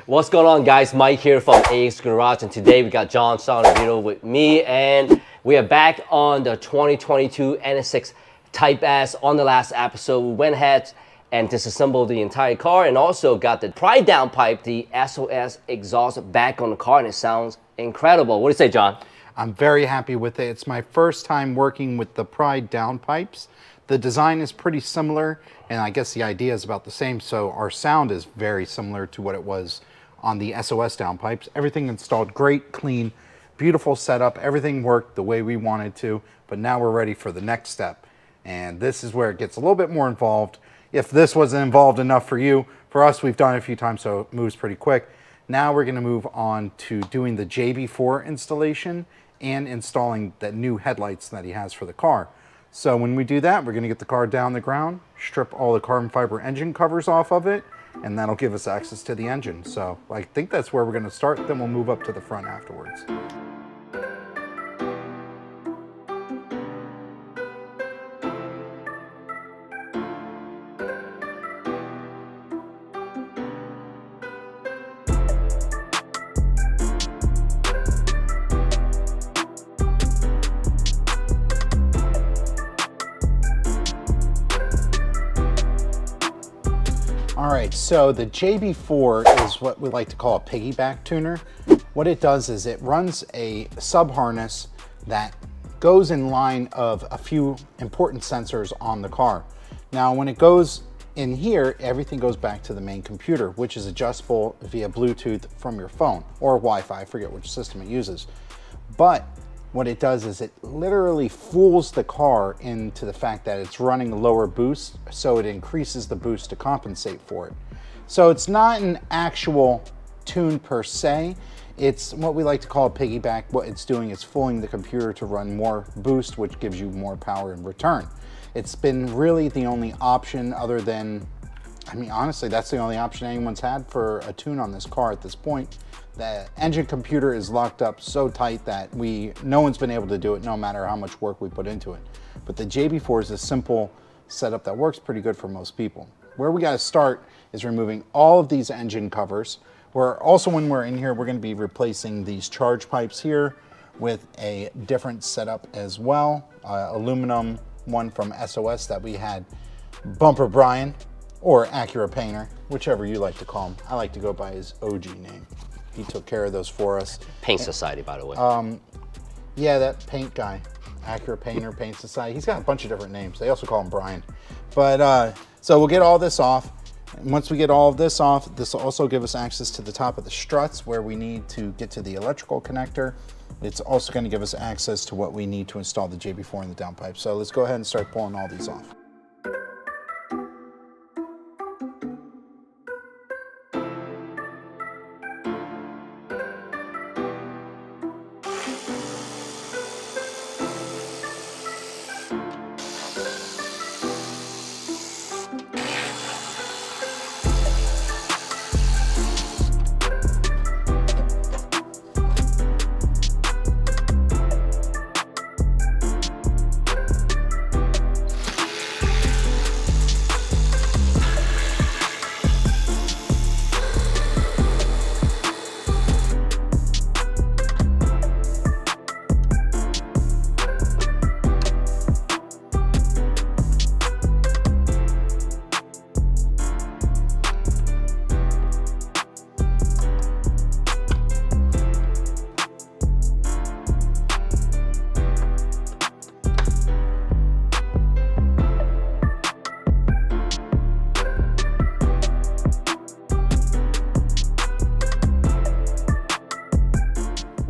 What's going on, guys? Mike here from AX Garage, and today we got John on the video with me, and we are back on the 2022 NSX Type S. On the last episode, we went ahead and disassembled the entire car, and also got the Pride downpipe, the SOS exhaust, back on the car, and it sounds incredible. What do you say, John? I'm very happy with it. It's my first time working with the Pride downpipes. The design is pretty similar, and I guess the idea is about the same, so our sound is very similar to what it was on the SOS downpipes. Everything installed great, clean, beautiful setup. Everything worked the way we wanted to, but now we're ready for the next step. And this is where it gets a little bit more involved. If this wasn't involved enough for you, for us, we've done it a few times, so it moves pretty quick. Now we're gonna move on to doing the JB4 installation and installing the new headlights that he has for the car. So when we do that, we're gonna get the car down the ground, strip all the carbon fiber engine covers off of it, and that'll give us access to the engine. So I think that's where we're gonna start, then we'll move up to the front afterwards. All right, so the JB4 is what we like to call a piggyback tuner. What it does is it runs a sub harness that goes in line of a few important sensors on the car. Now, when it goes in here, everything goes back to the main computer, which is adjustable via Bluetooth from your phone or Wi-Fi, I forget which system it uses. But what it does is it literally fools the car into the fact that it's running a lower boost, so it increases the boost to compensate for it. So it's not an actual tune per se, it's what we like to call a piggyback. What it's doing is fooling the computer to run more boost, which gives you more power in return. It's been really the only option other than, I mean, honestly, that's the only option anyone's had for a tune on this car at this point. The engine computer is locked up so tight that no one's been able to do it no matter how much work we put into it. But the JB4 is a simple setup that works pretty good for most people. Where we gotta start is removing all of these engine covers. When we're in here, we're gonna be replacing these charge pipes here with a different setup as well. Aluminum one from SOS that we had Bumper Brian, or Acura Painter, whichever you like to call him. I like to go by his OG name. He took care of those for us. Paint Society, by the way. Yeah, that paint guy, Acura Painter, Paint Society. He's got a bunch of different names. They also call him Brian. But so we'll get all this off. And once we get all of this off, this will also give us access to the top of the struts where we need to get to the electrical connector. It's also going to give us access to what we need to install the JB4 in the downpipe. So let's go ahead and start pulling all these off.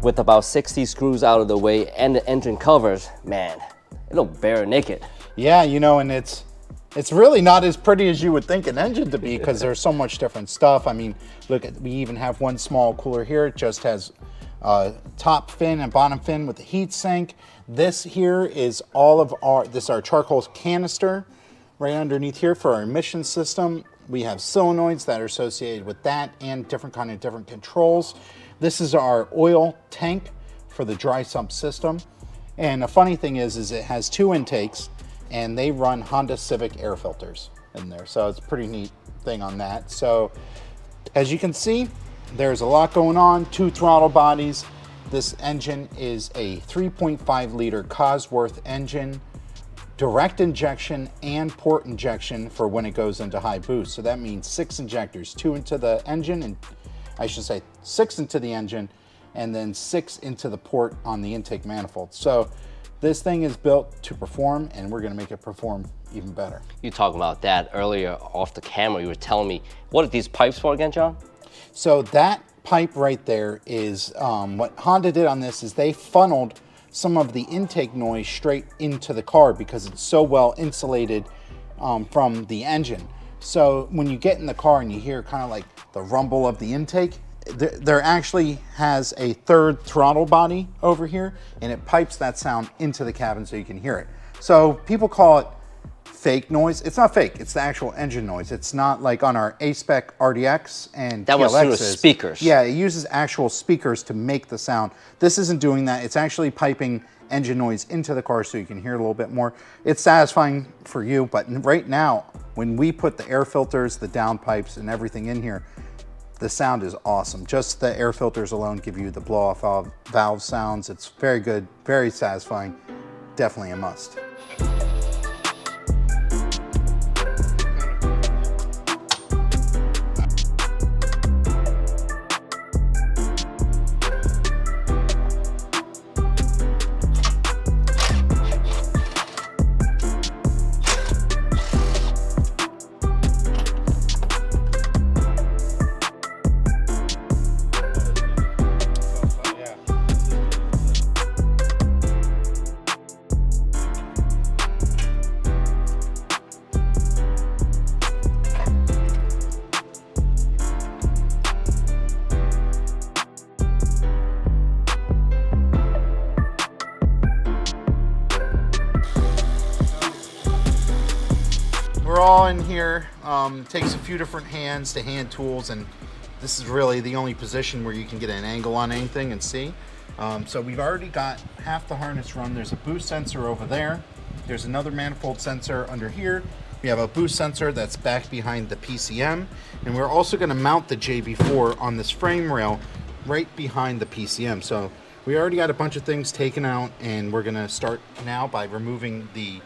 With about 60 screws out of the way and the engine covers, man, it'll bare naked. Yeah, you know, and it's really not as pretty as you would think an engine to be because there's so much different stuff. I mean, look, we even have one small cooler here. It just has top fin and bottom fin with the heat sink. This here is all of our charcoal canister right underneath here for our emission system. We have solenoids that are associated with that and different controls. This is our oil tank for the dry sump system. And the funny thing is it has two intakes and they run Honda Civic air filters in there. So it's a pretty neat thing on that. So as you can see, there's a lot going on, 2 throttle bodies. This engine is a 3.5 liter Cosworth engine, direct injection and port injection for when it goes into high boost. So that means 6 injectors, 2 into the engine, and I should say 6 into the engine, and then 6 into the port on the intake manifold. So this thing is built to perform, and we're gonna make it perform even better. You talking about that earlier off the camera. You were telling me, what are these pipes for again, John? So that pipe right there is, what Honda did on this is they funneled some of the intake noise straight into the car because it's so well insulated from the engine. So when you get in the car and you hear kind of like the rumble of the intake, there actually has a 3rd throttle body over here, and it pipes that sound into the cabin so you can hear it. So people call it fake noise. It's not fake, it's the actual engine noise. It's not like on our A-Spec RDX and that was through speakers. Yeah, it uses actual speakers to make the sound. This isn't doing that. It's actually piping engine noise into the car so you can hear it a little bit more. It's satisfying for you, but right now, when we put the air filters, the downpipes, and everything in here, the sound is awesome. Just the air filters alone give you the blow-off valve sounds. It's very good, very satisfying. Definitely a must. We're all in here. Takes a few different hands to hand tools, and this is really the only position where you can get an angle on anything and see. So we've already got half the harness run. There's a boost sensor over there. There's another manifold sensor under here. We have a boost sensor that's back behind the PCM, and we're also going to mount the JB4 on this frame rail right behind the PCM. So we already got a bunch of things taken out, and we're going to start now by removing the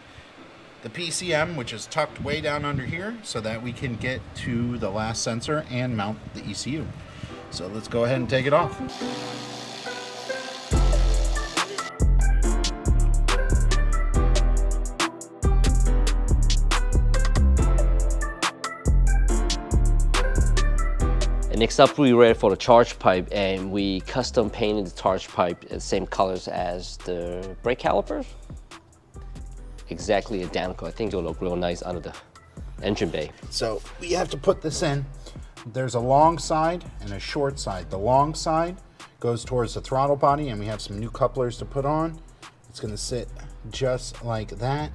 PCM, which is tucked way down under here, so that we can get to the last sensor and mount the ECU. So let's go ahead and take it off. And next up, we ready for the charge pipe, and we custom painted the charge pipe the same colors as the brake calipers. Exactly identical. I think it'll look real nice under the engine bay. So we have to put this in. There's a long side and a short side. The long side goes towards the throttle body, and we have some new couplers to put on. It's going to sit just like that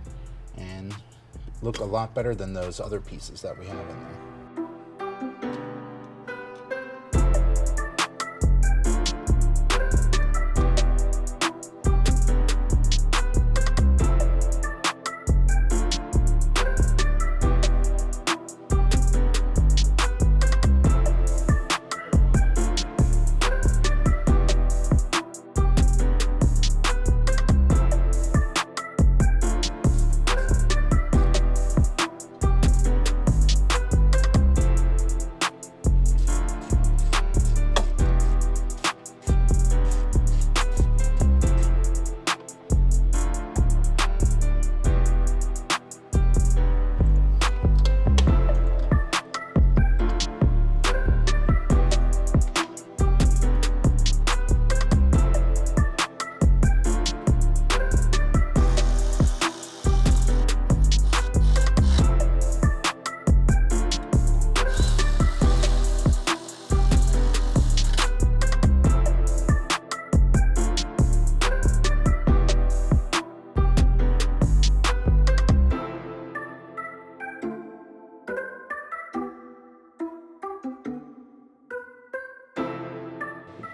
and look a lot better than those other pieces that we have in there.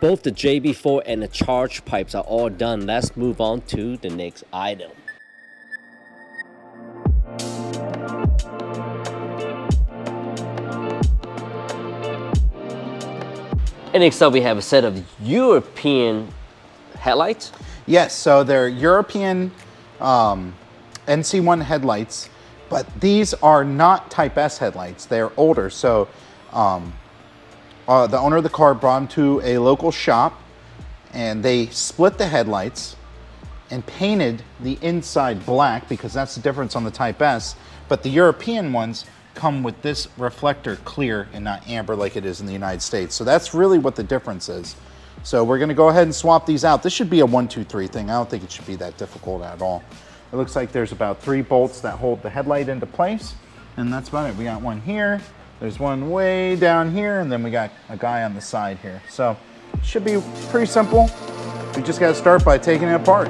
Both the JB4 and the charge pipes are all done. Let's move on to the next item. And next up we have a set of European headlights. Yes, so they're European NC1 headlights, but these are not Type S headlights. They're older. So the owner of the car brought them to a local shop, and they split the headlights and painted the inside black, because that's the difference on the Type S. But the European ones come with this reflector clear and not amber like it is in the United States. So that's really what the difference is. So we're gonna go ahead and swap these out. This should be a 1, 2, 3 thing. I don't think it should be that difficult at all. It looks like there's about 3 bolts that hold the headlight into place, and that's about it. We got one here, there's one way down here, and then we got a guy on the side here. So it should be pretty simple. We just gotta start by taking it apart.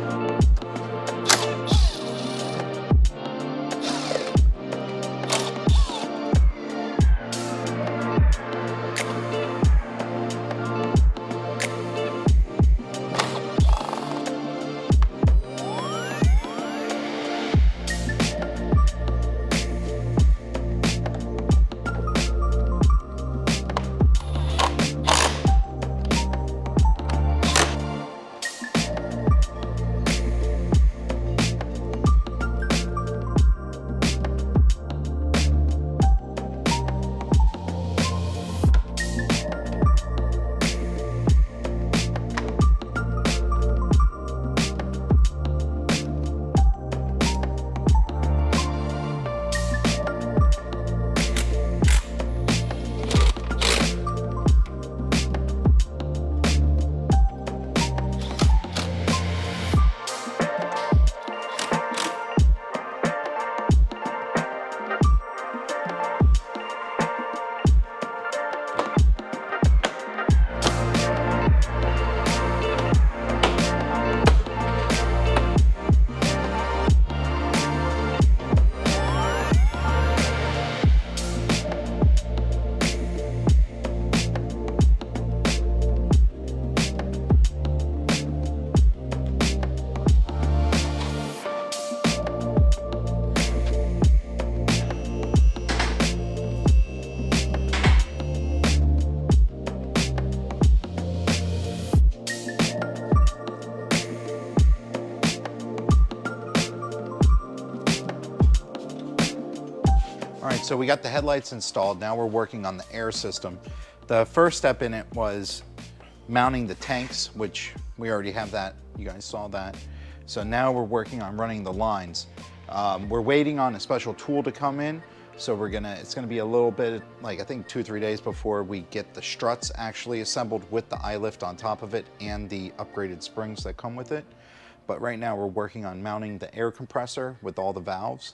All right, so we got the headlights installed. Now we're working on the air system. The first step in it was mounting the tanks, which we already have that. You guys saw that. So now we're working on running the lines. We're waiting on a special tool to come in. So it's gonna be a little bit, like I think 2 or 3 days before we get the struts actually assembled with the iLift on top of it and the upgraded springs that come with it. But right now we're working on mounting the air compressor with all the valves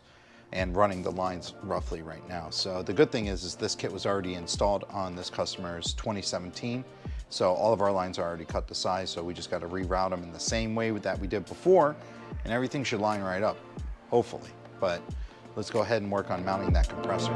and running the lines roughly right now. So the good thing is this kit was already installed on this customer's 2017. So all of our lines are already cut to size, so we just got to reroute them in the same way that we did before, and everything should line right up, hopefully. But let's go ahead and work on mounting that compressor.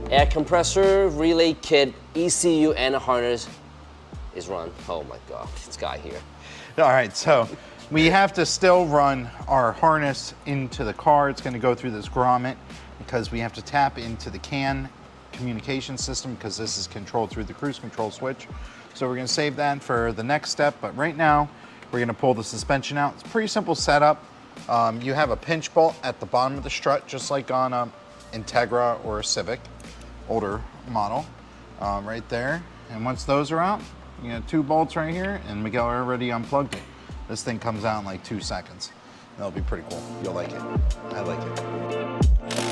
Air compressor, relay kit, ECU, and a harness is run. Oh my God, this guy here. All right, so We have to still run our harness into the car. It's going to go through this grommet because we have to tap into the CAN communication system because this is controlled through the cruise control switch. So we're going to save that for the next step. But right now, we're going to pull the suspension out. It's a pretty simple setup. You have a pinch bolt at the bottom of the strut, just like on a Integra or a Civic, older model, right there. And once those are out, you got 2 bolts right here, and Miguel already unplugged it. This thing comes out in like 2 seconds. That'll be pretty cool. You'll like it. I like it.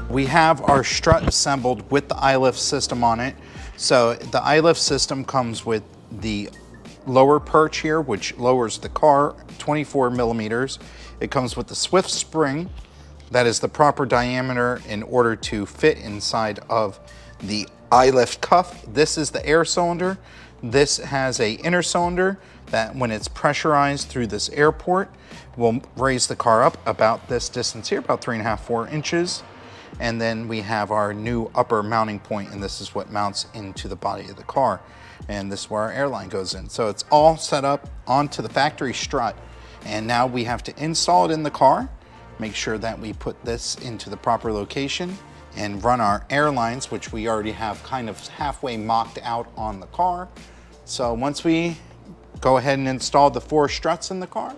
We have our strut assembled with the iLift system on it. So the iLift system comes with the lower perch here, which lowers the car 24 millimeters. It comes with the Swift spring. That is the proper diameter in order to fit inside of the iLift cuff. This is the air cylinder. This has a inner cylinder that when it's pressurized through this air port, will raise the car up about this distance here, about 3.5, 4 inches. And then we have our new upper mounting point, and this is what mounts into the body of the car. And this is where our airline goes in. So it's all set up onto the factory strut. And now we have to install it in the car, make sure that we put this into the proper location, and run our airlines, which we already have kind of halfway mocked out on the car. So once we go ahead and install the 4 struts in the car,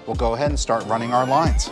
we'll go ahead and start running our lines.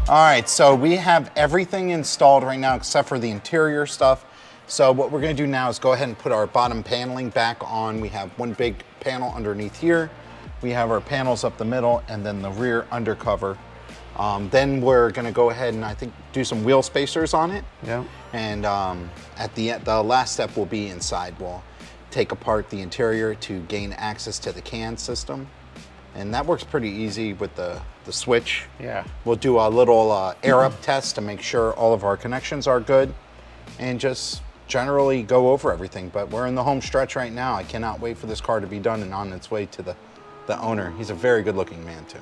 All right, so we have everything installed right now except for the interior stuff. So what we're gonna do now is go ahead and put our bottom paneling back on. We have one big panel underneath here. We have our panels up the middle and then the rear undercover. Then we're gonna go ahead and I think do some wheel spacers on it. Yeah. And at the end, the last step will be inside. We'll take apart the interior to gain access to the CAN system. And that works pretty easy with the switch. Yeah. We'll do a little air up test to make sure all of our connections are good and just generally go over everything. But we're in the home stretch right now. I cannot wait for this car to be done and on its way to the owner. He's a very good looking man too.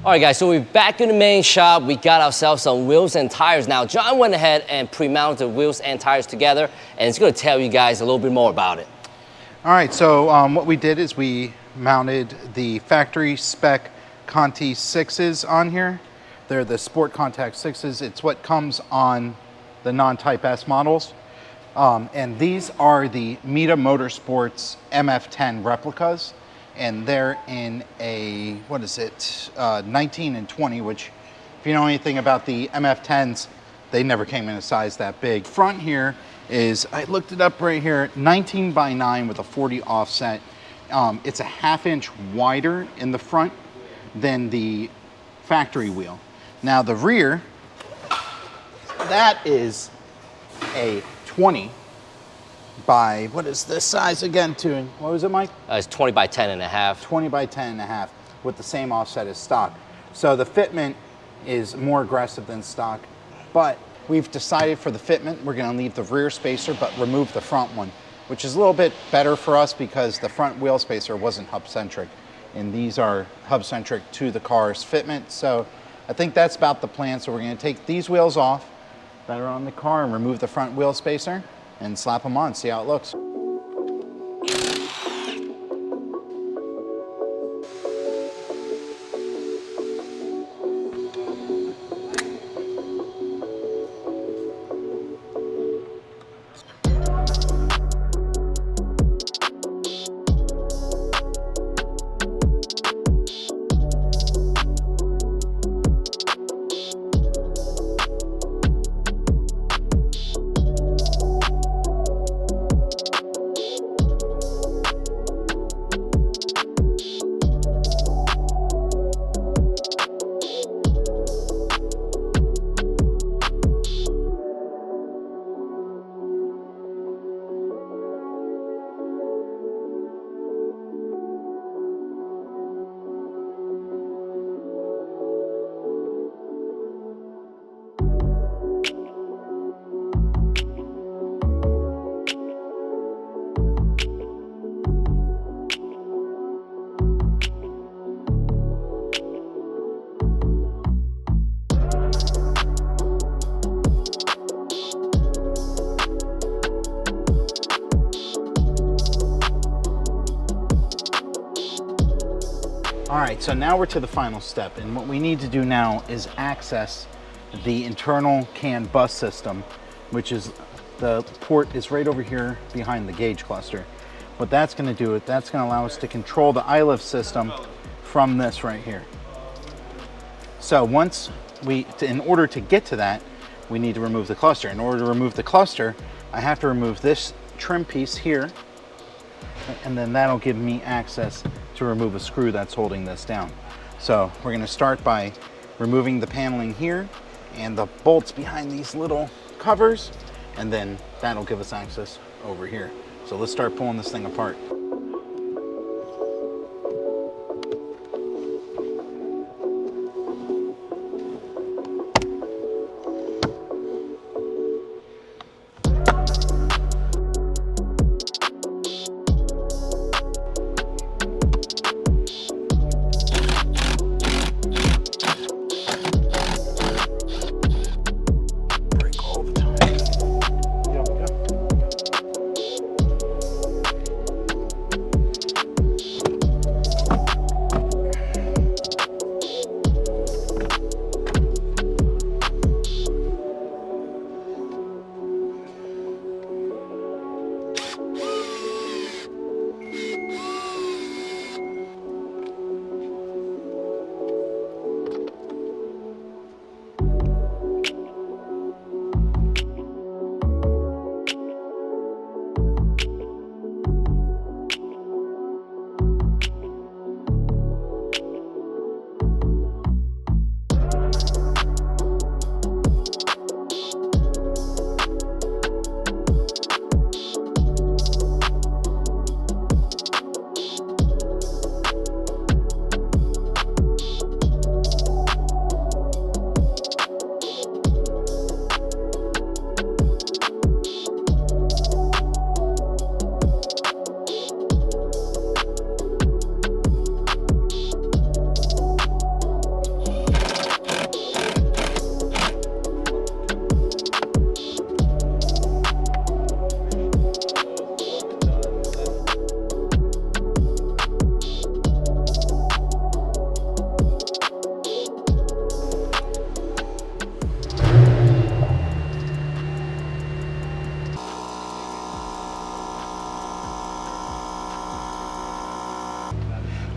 All right, guys, so we're back in the main shop. We got ourselves some wheels and tires. Now, John went ahead and pre-mounted the wheels and tires together, and it's gonna tell you guys a little bit more about it. All right, so what we did is we mounted the factory spec Conti 6s on here. They're the Sport Contact 6s. It's what comes on the non-Type S models. And these are the Mita Motorsports MF10 replicas. And they're in a, what is it, 19 and 20, which if you know anything about the MF10s, they never came in a size that big. Front here is, I looked it up right here, 19 by 9 with a 40 offset. It's a ½ inch wider in the front than the factory wheel. Now the rear, that is a 20 by, what is this size again, what was it, Mike? It's 20 by 10 and a half. 20 by 10 and a half with the same offset as stock. So the fitment is more aggressive than stock, but we've decided for the fitment, we're gonna leave the rear spacer, but remove the front one, which is a little bit better for us because the front wheel spacer wasn't hub-centric, and these are hub-centric to the car's fitment. So I think that's about the plan. So we're gonna take these wheels off that are on the car and remove the front wheel spacer and slap them on, see how it looks. All right, so now we're to the final step, and what we need to do now is access the internal CAN bus system, which is, the port is right over here behind the gauge cluster. What that's gonna do, that's gonna allow us to control the iLift system from this right here. So once in order to get to that, we need to remove the cluster. In order to remove the cluster, I have to remove this trim piece here, and then that'll give me access to remove a screw that's holding this down. So we're gonna start by removing the paneling here and the bolts behind these little covers, and then that'll give us access over here. So let's start pulling this thing apart.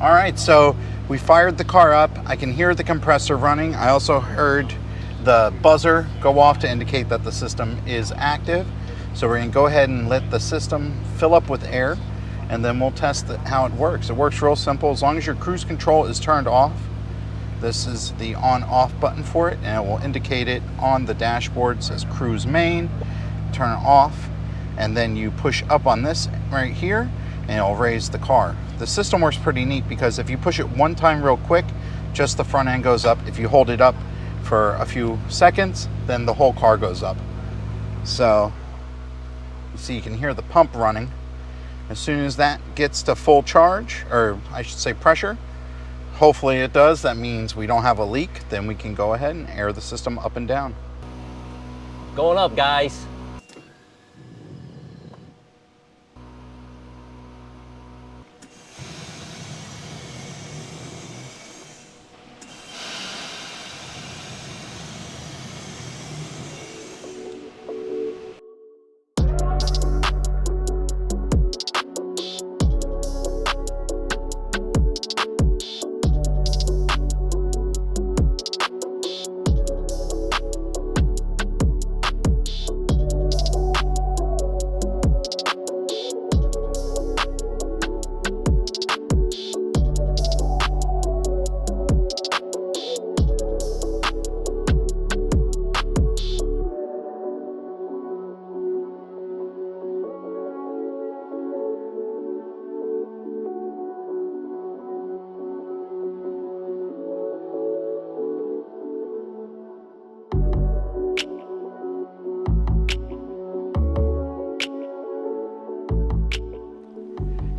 All right, so we fired the car up. I can hear the compressor running. I also heard the buzzer go off to indicate that the system is active. So we're gonna go ahead and let the system fill up with air, and then we'll test how it works. It works real simple. As long as your cruise control is turned off, this is the on-off button for it, and it will indicate it on the dashboard. It says cruise main, turn it off, and then you push up on this right here, and it'll raise the car. The system works pretty neat because if you push it one time real quick, just the front end goes up. If you hold it up for a few seconds, then the whole car goes up. So you see, you can hear the pump running. As soon as that gets to full charge, or I should say pressure, hopefully it does, that means we don't have a leak, then we can go ahead and air the system up and down. Going up, guys.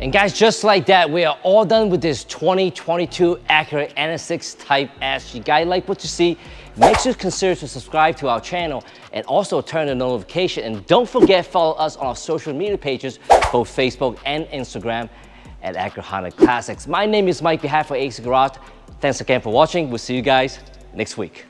And guys, just like that, we are all done with this 2022 Acura NSX Type S. You guys like what you see? Make sure to consider to subscribe to our channel and also turn the notification. And don't forget, follow us on our social media pages, both Facebook and Instagram at Acura Honda Classics. My name is Mike, behalf of Ace Garage. Thanks again for watching. We'll see you guys next week.